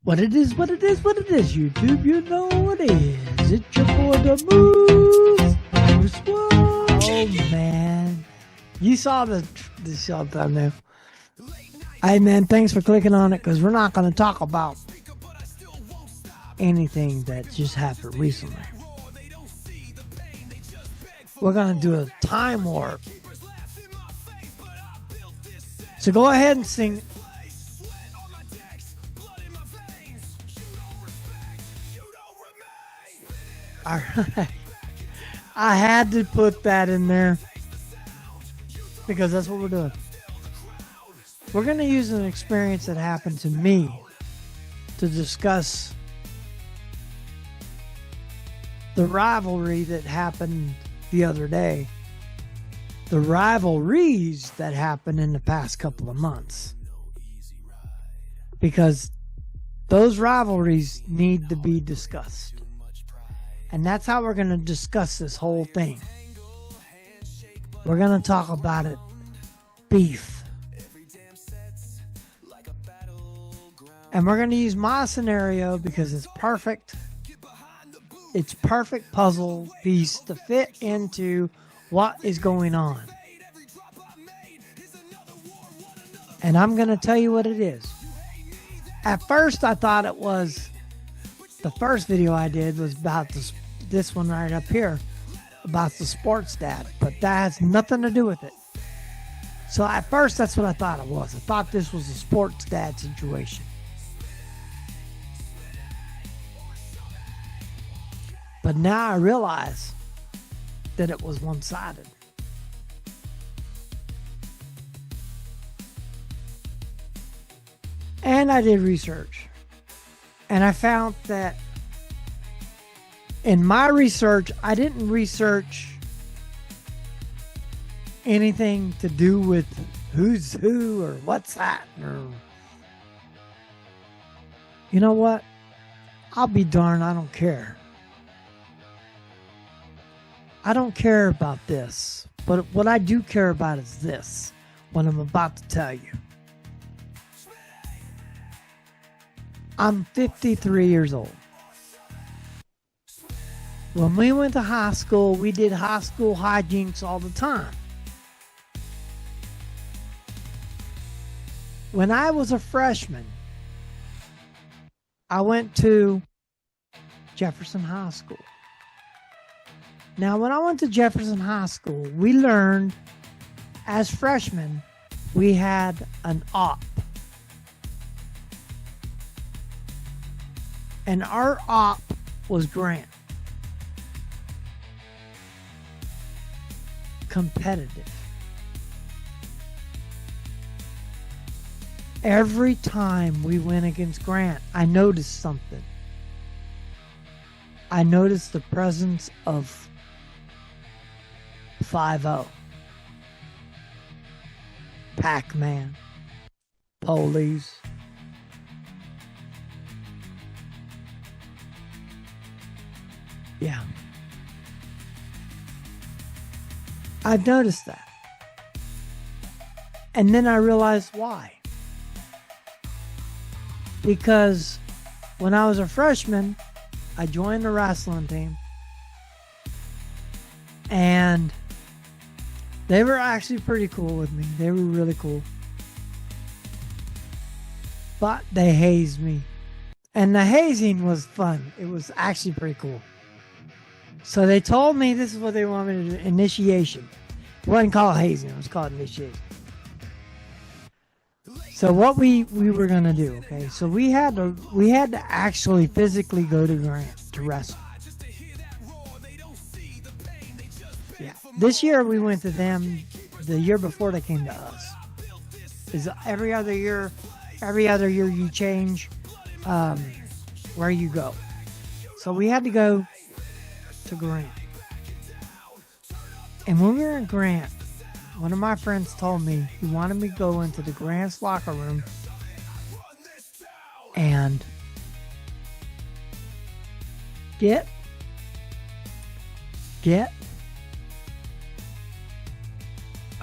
What it is, YouTube, you know what it is. It's your boy, the Moose. Oh, man. You saw the show thumbnail. Hey, man, thanks for clicking on it, because we're not going to talk about anything that just happened recently. We're going to do a time warp. So go ahead and sing. All right. I had to put that in there because that's what we're doing. We're going to use an experience that happened to me to discuss the rivalry that happened the other day. The rivalries that happened in the past couple of months. Because those rivalries need to be discussed. And that's how we're going to discuss this whole thing. We're going to talk about it. Beef. And we're going to use my scenario because it's perfect. It's perfect puzzle piece to fit into what is going on. And I'm going to tell you what it is. At first, I thought it was... The first video I did was about this one right up here. About the sports dad. But that has nothing to do with it. So at first, that's what I thought it was. I thought this was a sports dad situation. But now I realize that it was one-sided. And I did research. And I found that in my research, I didn't research anything to do with who's who or what's that. Or, you know what? I'll be darned, I don't care. I don't care about this, but what I do care about is this, what I'm about to tell you. I'm 53 years old. When we went to high school, we did high school hijinks all the time. When I was a freshman, I went to Jefferson High School. Now, when I went to Jefferson High School, we learned, as freshmen, we had an op. And our op was Grant. Competitive. Every time we went against Grant, I noticed something. I noticed the presence of 5-0. Pac-Man. Police. Yeah. I've noticed that. And then I realized why. Because when I was a freshman, I joined the wrestling team. And they were actually pretty cool with me. They were really cool. But they hazed me. And the hazing was fun. It was actually pretty cool. So they told me this is what they wanted me to do. Initiation. It wasn't called hazing. It was called initiation. So what we were going to do, okay? So we had to actually physically go to Grant to wrestle. Yeah. This year we went to them. The year before they came to us. Is every other year you change where you go. So we had to go to Grant. And when we were in Grant, one of my friends told me he wanted me to go into the Grant's locker room and get a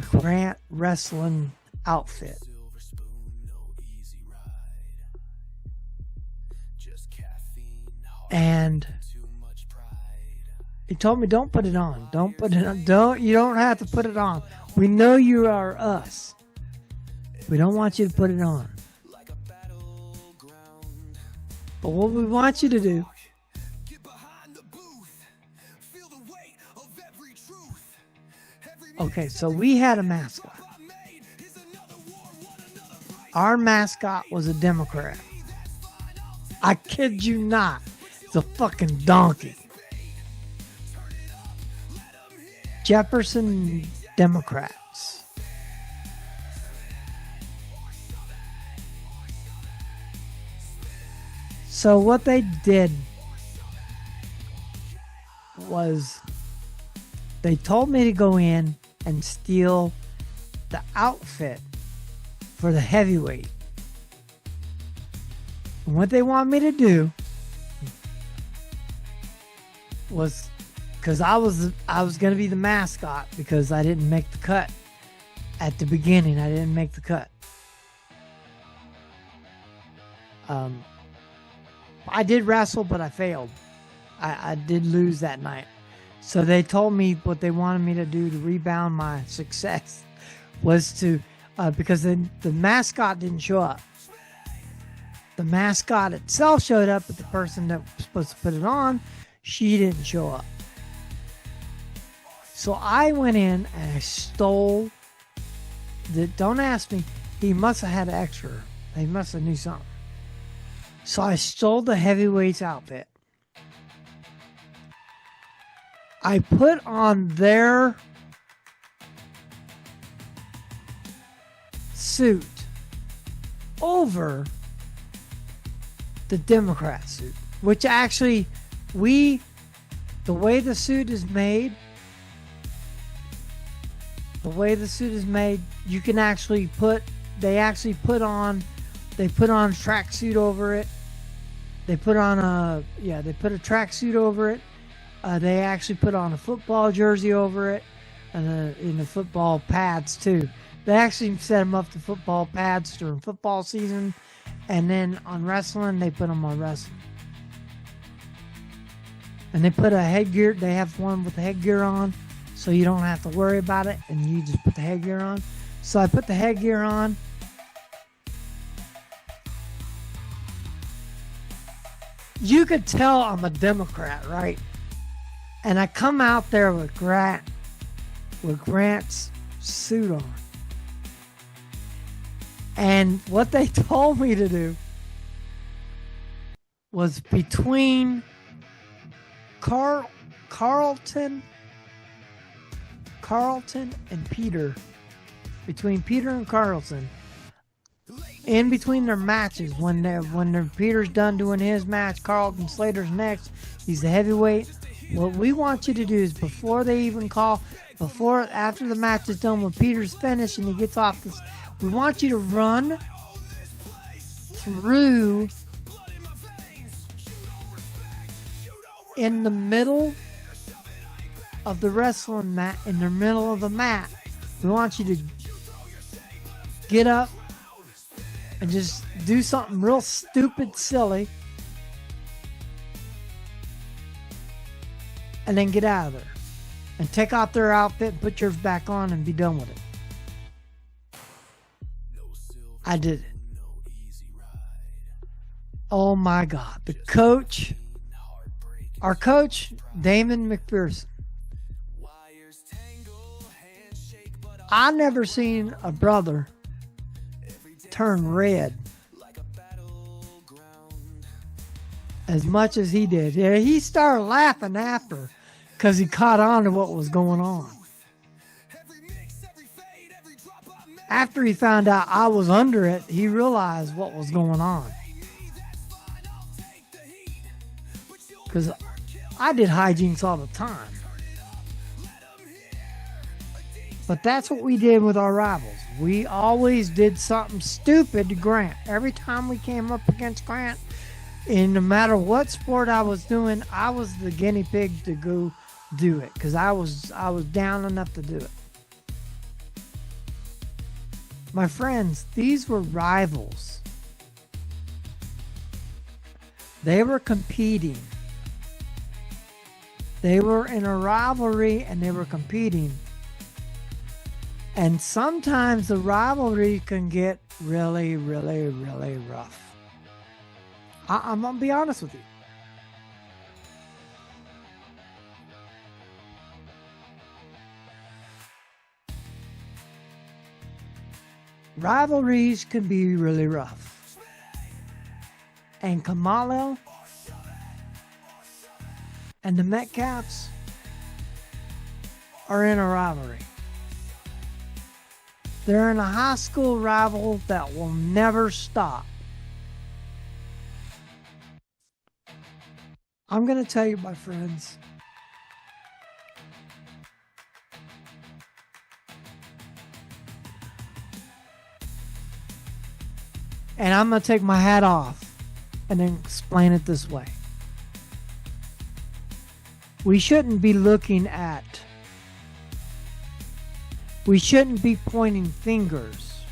Grant wrestling outfit. And he told me, don't put it on. Don't put it on. You don't have to put it on. We know you are us. We don't want you to put it on. But what we want you to do okay, so we had a mascot. Our mascot was a Democrat. I kid you not. It's a fucking donkey. Jefferson Democrats. So what they did was they told me to go in and steal the outfit for the heavyweight. And what they want me to do was, because I was going to be the mascot because I didn't make the cut at the beginning. I didn't make the cut. I did wrestle, but I failed. I did lose that night. So they told me what they wanted me to do to rebound my success was to, because the mascot didn't show up. The mascot itself showed up, but the person that was supposed to put it on, she didn't show up. So I went in and I stole don't ask me, he must have had extra. He must have knew something. So I stole the heavyweight's outfit. I put on their suit over the Democrat suit, which actually the way the suit is made, you can actually they put on a tracksuit over it. They put a tracksuit over it. They actually put on a football jersey over it, and in the football pads too. They actually set them up to football pads during football season, and then on wrestling, they put them on wrestling. And they put a headgear. They have one with the headgear on, so you don't have to worry about it, and you just put the headgear on. So I put the headgear on. You could tell I'm a Democrat, right? And I come out there with Grant's suit on. And what they told me to do was between Carlton and Peter, between Peter and Carlton, in between their matches, when Peter's done doing his match, Carlton Slater's next, he's the heavyweight. What we want you to do is after the match is done, when Peter's finished and he gets off this, we want you to run through in the middle of the wrestling mat, in the middle of the mat. We want you to get up and just do something real stupid, silly, and then get out of there and take off their outfit and put yours back on and be done with it. I did it. Oh my God. Our coach, Damon McPherson. I never seen a brother turn red as much as he did. Yeah, he started laughing after because he caught on to what was going on. After he found out I was under it, he realized what was going on. Because I did hijinks all the time. But that's what we did with our rivals. We always did something stupid to Grant. Every time we came up against Grant, and no matter what sport I was doing, I was the guinea pig to go do it. Because I was down enough to do it. My friends, these were rivals. They were competing. They were in a rivalry and they were competing. And sometimes the rivalry can get really, really, really rough. I'm going to be honest with you. Rivalries can be really rough. And Kamalo and the Metcalfs are in a rivalry. They're in a high school rival that will never stop. I'm going to tell you, my friends, and I'm going to take my hat off and then explain it this way. We shouldn't be pointing fingers.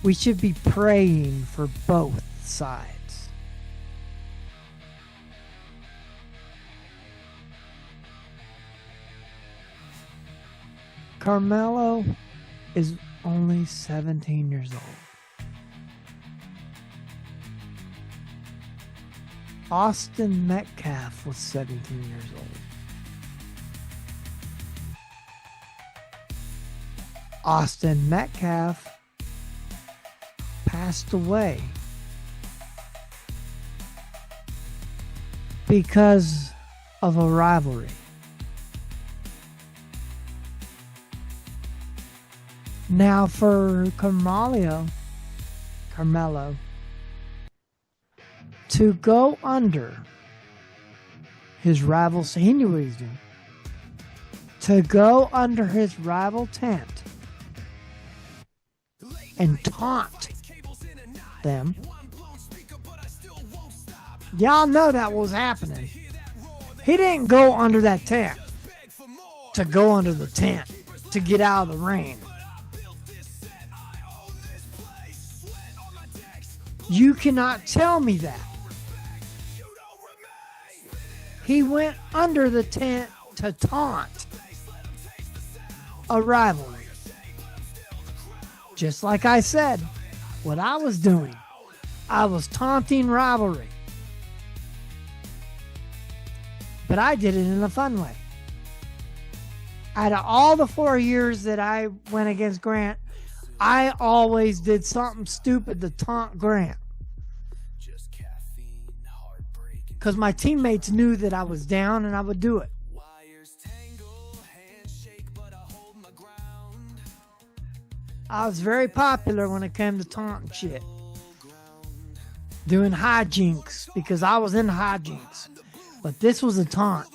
We should be praying for both sides. Carmelo is only 17 years old. Austin Metcalf was 17 years old. Austin Metcalf passed away because of a rivalry. Now for Carmelo to go under his rival's, he knew what he was doing. To go under his rival tent and taunt them. Y'all know that was happening. He didn't go under that tent to go under the tent to get out of the rain. You cannot tell me that. He went under the tent to taunt a rivalry. Just like I said, what I was doing, I was taunting rivalry. But I did it in a fun way. Out of all the 4 years that I went against Grant, I always did something stupid to taunt Grant. Because my teammates knew that I was down and I would do it. I was very popular when it came to taunting shit. Doing hijinks because I was in hijinks. But this was a taunt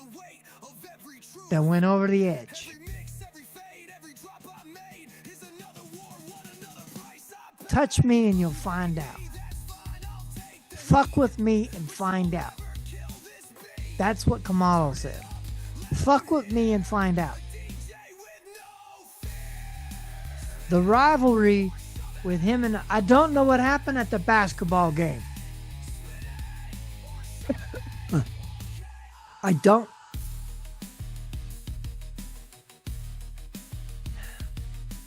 that went over the edge. Touch me and you'll find out. Fuck with me and find out. That's what Kamalo said. Fuck with me and find out. The rivalry with him and I don't know what happened at the basketball game. I don't.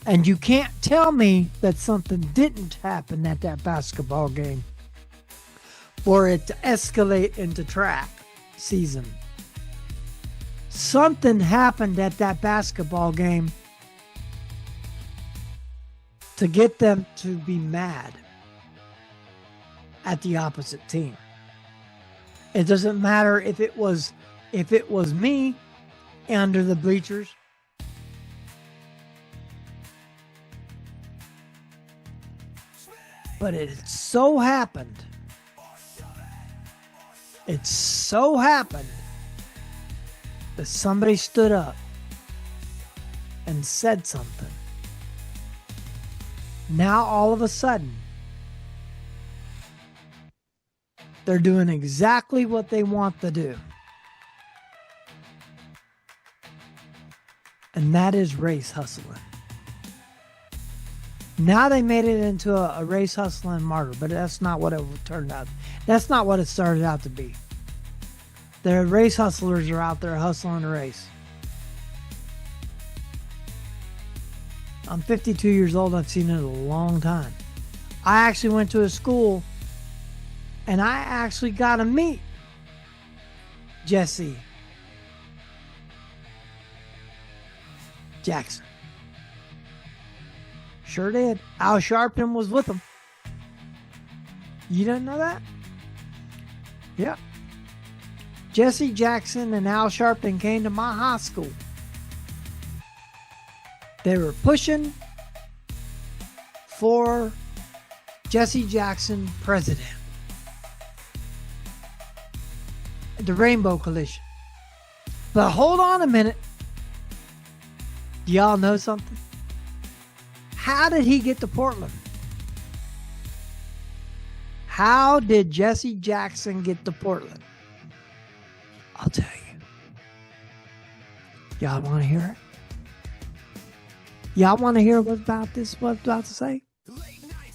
And you can't tell me that something didn't happen at that basketball game for it to escalate into track season. Something happened at that basketball game to get them to be mad at the opposite team. It doesn't matter if it was me under the bleachers. But it so happened that somebody stood up and said something. Now all of a sudden, they're doing exactly what they want to do. And that is race hustling. Now they made it into a race hustling martyr, but that's not what it turned out. That's not what it started out to be. The race hustlers are out there hustling a race. I'm 52 years old. I've seen it a long time. I actually went to a school and I actually got to meet Jesse Jackson. Sure did. Al Sharpton was with him. You didn't know that? Yeah. Jesse Jackson and Al Sharpton came to my high school. They were pushing for Jesse Jackson president. The Rainbow Coalition. But hold on a minute. Do y'all know something? How did he get to Portland? How did Jesse Jackson get to Portland? I'll tell you. Y'all want to hear it? Y'all want to hear what about to say?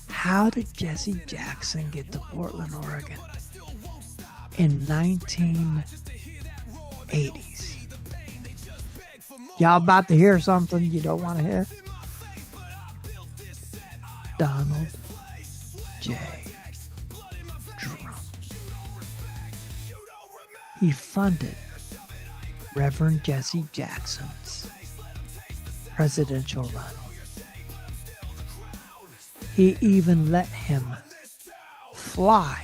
How did Jesse Jackson get to Portland, Oregon in 1980s? Y'all about to hear something you don't want to hear? Donald J. Trump. He funded Reverend Jesse Jackson's presidential run. He even let him fly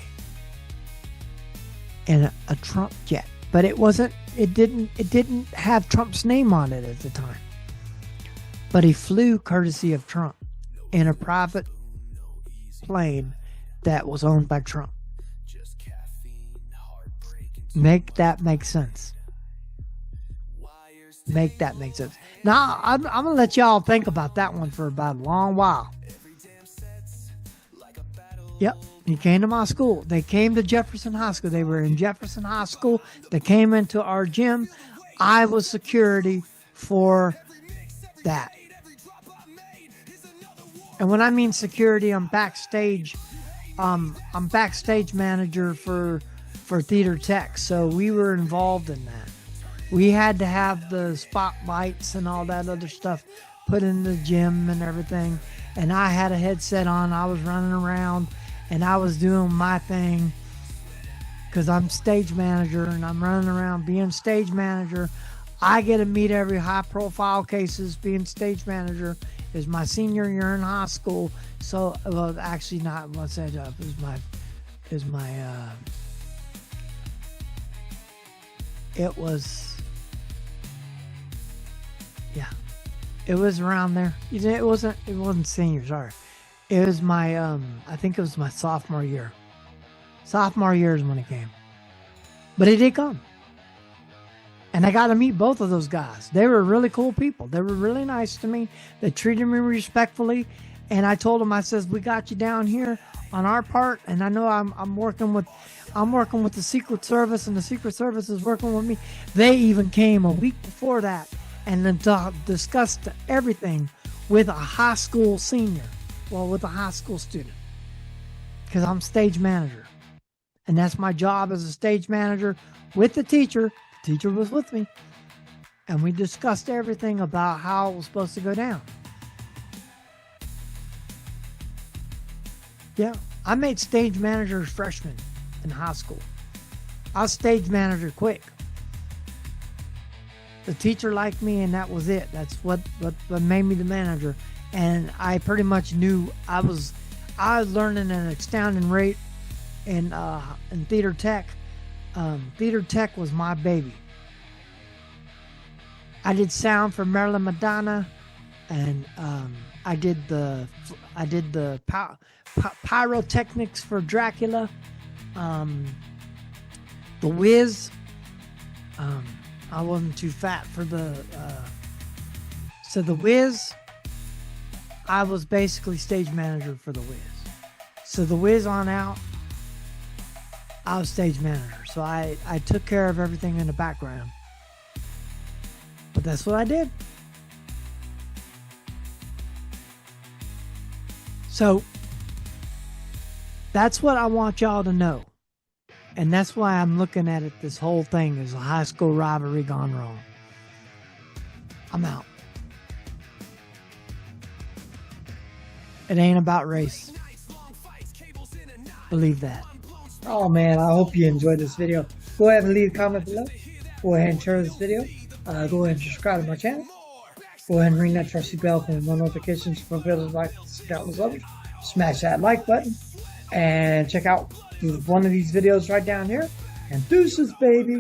in a Trump jet, but it didn't have Trump's name on it at the time. But he flew courtesy of Trump in a private plane that was owned by Trump. Make that make sense. Make that make sense. Now, I'm going to let y'all think about that one for about a long while. Yep, he came to my school. They came to Jefferson High School. They were in Jefferson High School. They came into our gym. I was security for that. And when I mean security, I'm backstage. I'm backstage manager for theater tech. So we were involved in that. We had to have the spotlights and all that other stuff put in the gym and everything. And I had a headset on. I was running around and I was doing my thing because I'm stage manager and I'm running around being stage manager. I get to meet every high profile cases being stage manager. Is my senior year in high school. So, well, actually not what's that up. It was around there. It wasn't senior, sorry. It was my, I think it was my sophomore year. Sophomore year is when it came. But it did come. And I got to meet both of those guys. They were really cool people. They were really nice to me. They treated me respectfully. And I told them, I says, we got you down here on our part. And I know I'm working with the Secret Service, and the Secret Service is working with me. They even came a week before that and then discussed everything with a high school senior. Well, with a high school student. Because I'm stage manager. And that's my job as a stage manager with the teacher. The teacher was with me. And we discussed everything about how it was supposed to go down. Yeah. I made stage managers freshmen in high school. I was stage manager quick. The teacher liked me, and that was it. That's what made me the manager. And I pretty much knew I was learning at an astounding rate in theater tech. Theater tech was my baby. I did sound for Marilyn Madonna, and I did the pyrotechnics for Dracula. The Wiz. I wasn't too fat for the. So the Wiz. I was basically stage manager for the Wiz. So the Wiz on out, I was stage manager. So I took care of everything in the background. But that's what I did. So that's what I want y'all to know. And that's why I'm looking at it, this whole thing is a high school rivalry gone wrong. I'm out. It ain't about race. Believe that. Oh man, I hope you enjoyed this video. Go ahead and leave a comment below. Go ahead and share this video. Go ahead and subscribe to my channel. Go ahead and ring that trusty bell for more notifications from videos like this, countless others. Smash that like button. And check out one of these videos right down here. And deuces, baby.